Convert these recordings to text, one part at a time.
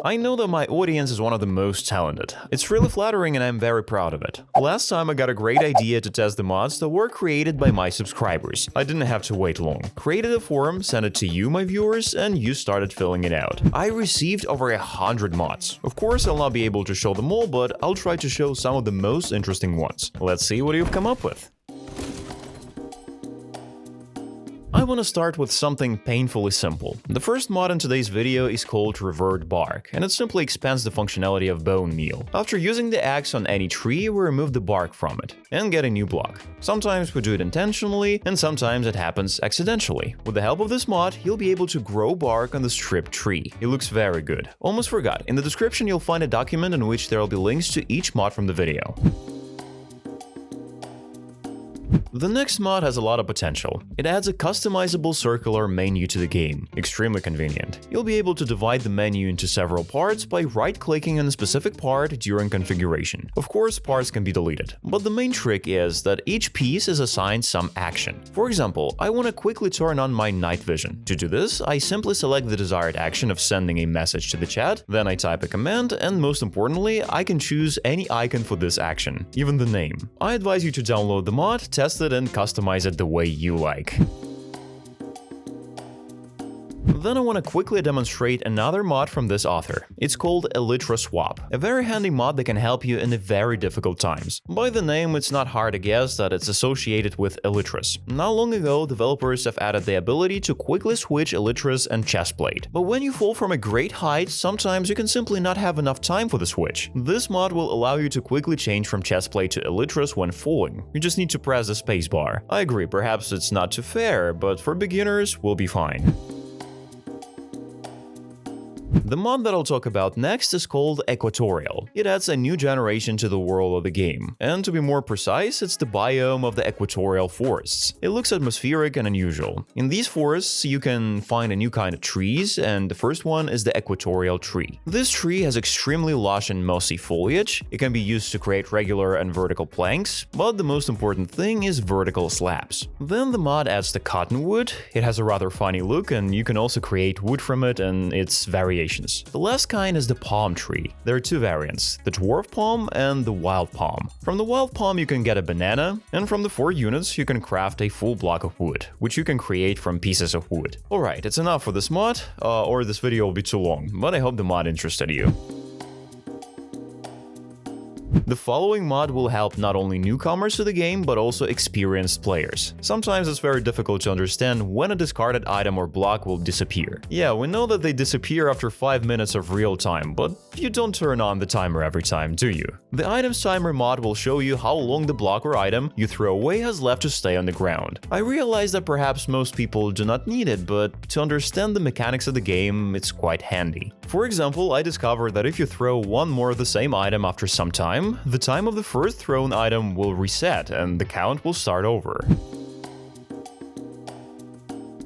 I know that my audience is one of the most talented. It's really flattering and I'm very proud of it. Last time I got a great idea to test the mods that were created by my subscribers. I didn't have to wait long. Created a forum, sent it to you, my viewers, and you started filling it out. I received over 100 mods. Of course, I'll not be able to show them all, but I'll try to show some of the most interesting ones. Let's see what you've come up with. I want to start with something painfully simple. The first mod in today's video is called Revert Bark, and it simply expands the functionality of bone meal. After using the axe on any tree, we remove the bark from it and get a new block. Sometimes we do it intentionally, and sometimes it happens accidentally. With the help of this mod, you'll be able to grow bark on the stripped tree. It looks very good. Almost forgot, in the description you'll find a document in which there will be links to each mod from the video. The next mod has a lot of potential. It adds a customizable circular menu to the game. Extremely convenient. You'll be able to divide the menu into several parts by right-clicking on a specific part during configuration. Of course, parts can be deleted, but the main trick is that each piece is assigned some action. For example, I want to quickly turn on my night vision. To do this, I simply select the desired action of sending a message to the chat, then I type a command, and most importantly, I can choose any icon for this action, even the name. I advise you to download the mod, test it, and customize it the way you like. Then I want to quickly demonstrate another mod from this author. It's called Elytras Swap, a very handy mod that can help you in the very difficult times. By the name, it's not hard to guess that it's associated with Elytras. Not long ago, developers have added the ability to quickly switch Elytras and chestplate. But when you fall from a great height, sometimes you can simply not have enough time for the switch. This mod will allow you to quickly change from chestplate to Elytras when falling. You just need to press the spacebar. I agree, perhaps it's not too fair, but for beginners, we'll be fine. The mod that I'll talk about next is called Equatorial. It adds a new generation to the world of the game, and to be more precise, it's the biome of the equatorial forests. It looks atmospheric and unusual. In these forests, you can find a new kind of trees, and the first one is the equatorial tree. This tree has extremely lush and mossy foliage. It can be used to create regular and vertical planks, but the most important thing is vertical slabs. Then the mod adds the cottonwood. It has a rather funny look, and you can also create wood from it and its variations. The last kind is the palm tree. There are two variants, the dwarf palm and the wild palm. From the wild palm you can get a banana, and from the 4 units you can craft a full block of wood, which you can create from pieces of wood. Alright, it's enough for this mod, or this video will be too long, but I hope the mod interested you. The following mod will help not only newcomers to the game, but also experienced players. Sometimes it's very difficult to understand when a discarded item or block will disappear. Yeah, we know that they disappear after 5 minutes of real time, but you don't turn on the timer every time, do you? The items timer mod will show you how long the block or item you throw away has left to stay on the ground. I realize that perhaps most people do not need it, but to understand the mechanics of the game, it's quite handy. For example, I discovered that if you throw one more of the same item after some time, the time of the first thrown item will reset and the count will start over.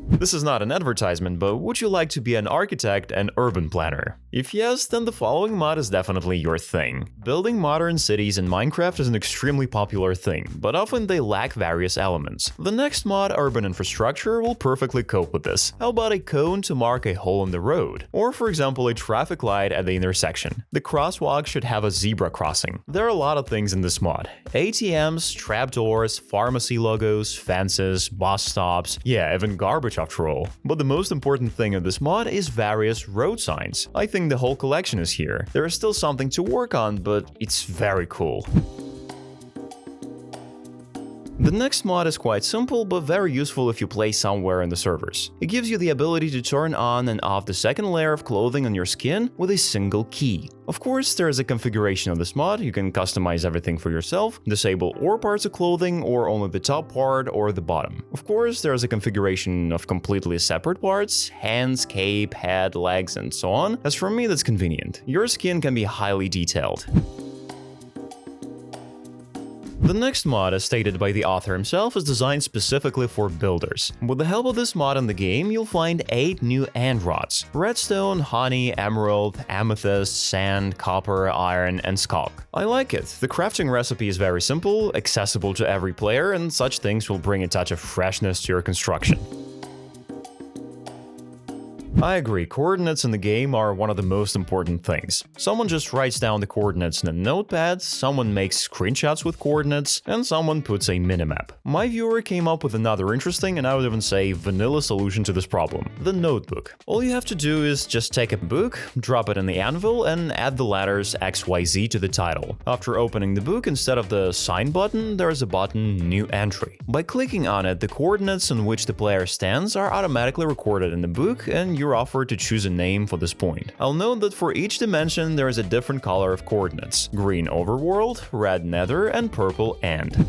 This is not an advertisement, but would you like to be an architect and urban planner? If yes, then the following mod is definitely your thing. Building modern cities in Minecraft is an extremely popular thing, but often they lack various elements. The next mod, Urban Infrastructure, will perfectly cope with this. How about a cone to mark a hole in the road? Or for example, a traffic light at the intersection. The crosswalk should have a zebra crossing. There are a lot of things in this mod. ATMs, trapdoors, pharmacy logos, fences, bus stops, yeah, even garbage after all. But the most important thing of this mod is various road signs. I think the whole collection is here. There is still something to work on, but it's very cool. The next mod is quite simple, but very useful if you play somewhere in the servers. It gives you the ability to turn on and off the second layer of clothing on your skin with a single key. Of course, there is a configuration of this mod. You can customize everything for yourself, disable all parts of clothing or only the top part or the bottom. Of course, there is a configuration of completely separate parts, hands, cape, head, legs, and so on. As for me, that's convenient. Your skin can be highly detailed. The next mod, as stated by the author himself, is designed specifically for builders. With the help of this mod in the game, you'll find 8 new end rods: redstone, honey, emerald, amethyst, sand, copper, iron, and skulk. I like it. The crafting recipe is very simple, accessible to every player, and such things will bring a touch of freshness to your construction. I agree, coordinates in the game are one of the most important things. Someone just writes down the coordinates in a notepad, someone makes screenshots with coordinates, and someone puts a minimap. My viewer came up with another interesting and I would even say vanilla solution to this problem: the notebook. All you have to do is just take a book, drop it in the anvil, and add the letters XYZ to the title. After opening the book, instead of the sign button, there is a button New Entry. By clicking on it, the coordinates in which the player stands are automatically recorded in the book, and you're offered to choose a name for this point. I'll note that for each dimension there is a different color of coordinates: green overworld, red nether, and purple end.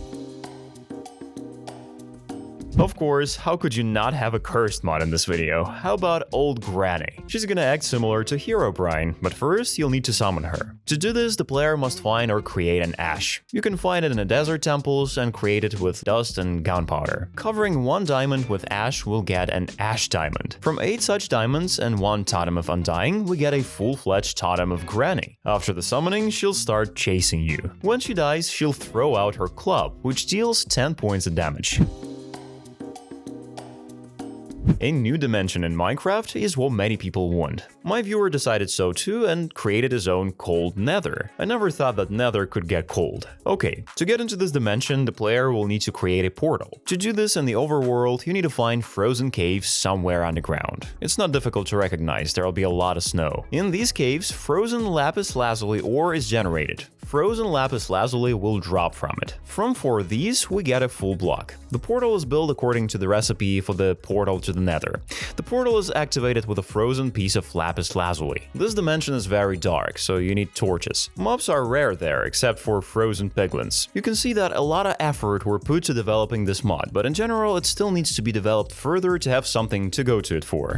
Of course, how could you not have a cursed mod in this video? How about Old Granny? She's gonna act similar to Herobrine, but first you'll need to summon her. To do this, the player must find or create an ash. You can find it in the desert temples and create it with dust and gunpowder. Covering one diamond with ash will get an ash diamond. From 8 such diamonds and 1 totem of undying, we get a full-fledged totem of Granny. After the summoning, she'll start chasing you. When she dies, she'll throw out her club, which deals 10 points of damage. A new dimension in Minecraft is what many people want. My viewer decided so too and created his own cold nether. I never thought that nether could get cold. Okay, to get into this dimension, the player will need to create a portal. To do this in the overworld, you need to find frozen caves somewhere underground. It's not difficult to recognize, there'll be a lot of snow. In these caves, frozen lapis lazuli ore is generated. Frozen lapis lazuli will drop from it. From 4 of these, we get a full block. The portal is built according to the recipe for the portal to the nether. The portal is activated with a frozen piece of lapis lazuli. This dimension is very dark, so you need torches. Mobs are rare there, except for frozen piglins. You can see that a lot of effort were put to developing this mod, but in general it still needs to be developed further to have something to go to it for.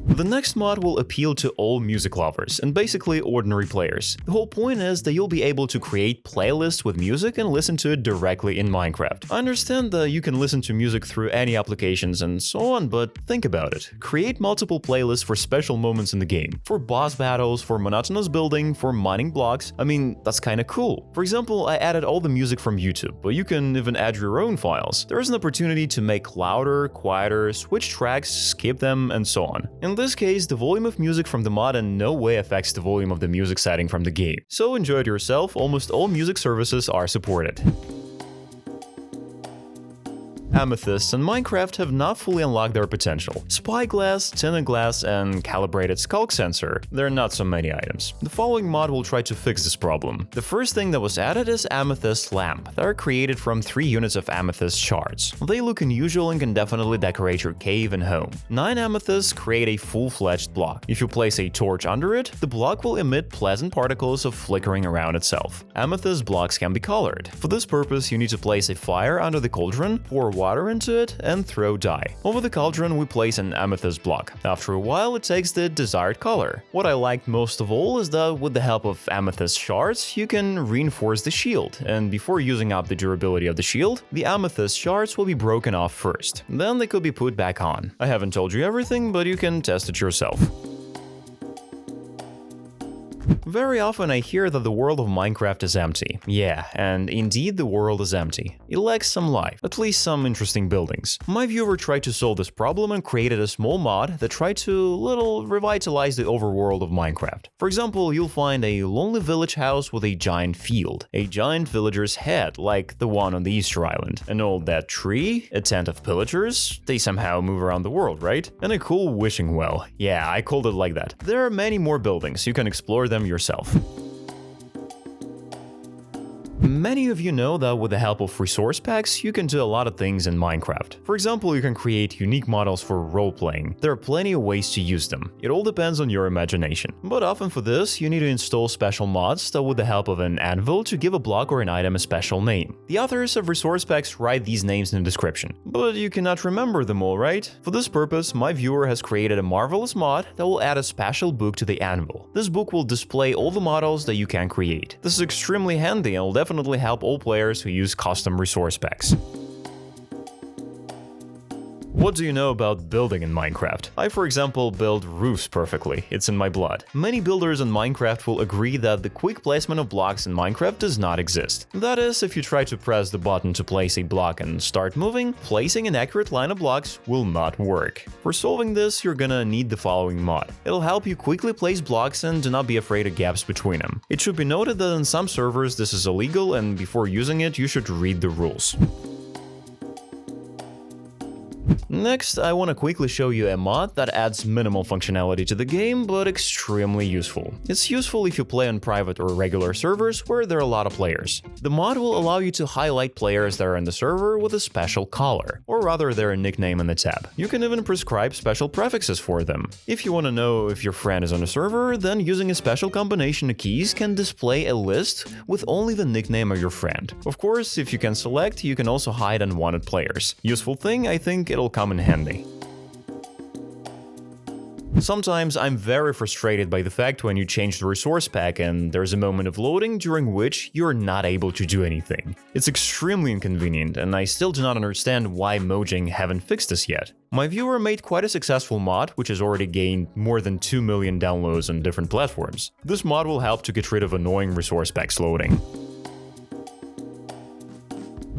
The next mod will appeal to all music lovers and basically ordinary players. The whole point is that you'll be able to create playlists with music and listen to it directly in Minecraft. I understand that you can listen to music through any applications and so on, but think about it. Create multiple playlists for special moments in the game. For boss battles, for monotonous building, for mining blocks. I mean, that's kinda cool. For example, I added all the music from YouTube, but you can even add your own files. There is an opportunity to make louder, quieter, switch tracks, skip them, and so on. In this case, the volume of music from the mod in no way affects the volume of the music setting from the game. So enjoy it yourself, almost all music services are supported. Amethysts in Minecraft have not fully unlocked their potential. Spyglass, tinted glass, and calibrated skulk sensor. There are not so many items. The following mod will try to fix this problem. The first thing that was added is amethyst lamp. They are created from 3 units of amethyst shards. They look unusual and can definitely decorate your cave and home. 9 amethysts create a full-fledged block. If you place a torch under it, the block will emit pleasant particles of flickering around itself. Amethyst blocks can be colored. For this purpose, you need to place a fire under the cauldron, pour water into it, and throw dye. Over the cauldron, we place an amethyst block. After a while, it takes the desired color. What I liked most of all is that with the help of amethyst shards, you can reinforce the shield, and before using up the durability of the shield, the amethyst shards will be broken off first. Then they could be put back on. I haven't told you everything, but you can test it yourself. Very often I hear that the world of Minecraft is empty. Yeah, and indeed the world is empty. It lacks some life, at least some interesting buildings. My viewer tried to solve this problem and created a small mod that tried to revitalize the overworld of Minecraft. For example, you'll find a lonely village house with a giant field, a giant villager's head like the one on the Easter Island, an old dead tree, a tent of pillagers, they somehow move around the world, right? And a cool wishing well. Yeah, I called it like that. There are many more buildings, you can explore them yourself. Many of you know that with the help of resource packs, you can do a lot of things in Minecraft. For example, you can create unique models for role-playing. There are plenty of ways to use them. It all depends on your imagination. But often for this, you need to install special mods that with the help of an anvil to give a block or an item a special name. The authors of resource packs write these names in the description. But you cannot remember them all, right? For this purpose, my viewer has created a marvelous mod that will add a special book to the anvil. This book will display all the models that you can create. This is extremely handy and will definitely help all players who use custom resource packs. What do you know about building in Minecraft? I, for example, build roofs perfectly. It's in my blood. Many builders in Minecraft will agree that the quick placement of blocks in Minecraft does not exist. That is, if you try to press the button to place a block and start moving, placing an accurate line of blocks will not work. For solving this, you're gonna need the following mod. It'll help you quickly place blocks and do not be afraid of gaps between them. It should be noted that in some servers this is illegal, and before using it, you should read the rules. Next, I want to quickly show you a mod that adds minimal functionality to the game, but extremely useful. It's useful if you play on private or regular servers where there are a lot of players. The mod will allow you to highlight players that are in the server with a special color, or rather their nickname in the tab. You can even prescribe special prefixes for them. If you want to know if your friend is on a server, then using a special combination of keys can display a list with only the nickname of your friend. Of course, if you can select, you can also hide unwanted players. Useful thing, I think it'll come in handy. Sometimes I'm very frustrated by the fact when you change the resource pack and there's a moment of loading during which you're not able to do anything. It's extremely inconvenient, and I still do not understand why Mojang haven't fixed this yet. My viewer made quite a successful mod, which has already gained more than 2 million downloads on different platforms. This mod will help to get rid of annoying resource packs loading.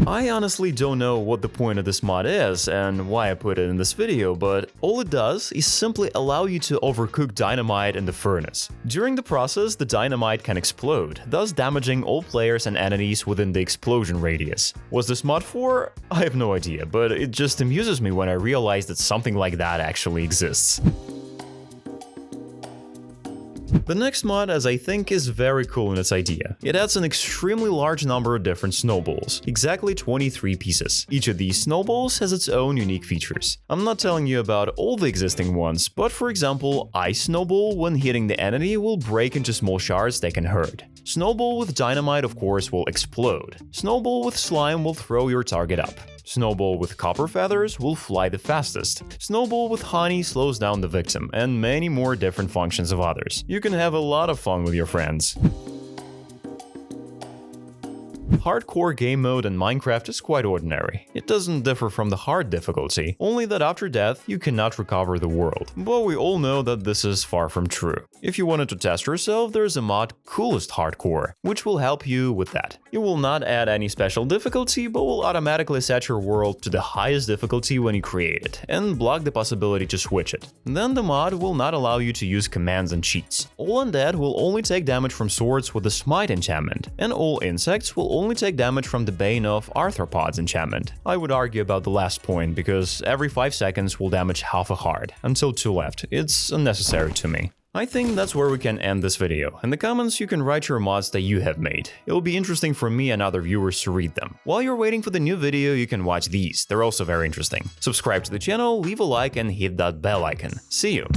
I honestly don't know what the point of this mod is and why I put it in this video, but all it does is simply allow you to overcook dynamite in the furnace. During the process, the dynamite can explode, thus damaging all players and enemies within the explosion radius. Was this mod for? I have no idea, but it just amuses me when I realize that something like that actually exists. The next mod, as I think, is very cool in its idea. It adds an extremely large number of different snowballs, exactly 23 pieces. Each of these snowballs has its own unique features. I'm not telling you about all the existing ones, but for example, Ice Snowball, when hitting the enemy, will break into small shards that can hurt. Snowball with dynamite, of course, will explode. Snowball with slime will throw your target up. Snowball with copper feathers will fly the fastest. Snowball with honey slows down the victim, and many more different functions of others. You can have a lot of fun with your friends. Hardcore game mode in Minecraft is quite ordinary. It doesn't differ from the hard difficulty, only that after death you cannot recover the world. But we all know that this is far from true. If you wanted to test yourself, there's a mod Coolest Hardcore, which will help you with that. It will not add any special difficulty, but will automatically set your world to the highest difficulty when you create it, and block the possibility to switch it. Then the mod will not allow you to use commands and cheats. All undead will only take damage from swords with the Smite enchantment, and all insects will only take damage from the Bane of Arthropods enchantment. I would argue about the last point, because every 5 seconds will damage half a heart, until 2 left. It's unnecessary to me. I think that's where we can end this video. In the comments, you can write your mods that you have made. It will be interesting for me and other viewers to read them. While you're waiting for the new video, you can watch these. They're also very interesting. Subscribe to the channel, leave a like, and hit that bell icon. See you!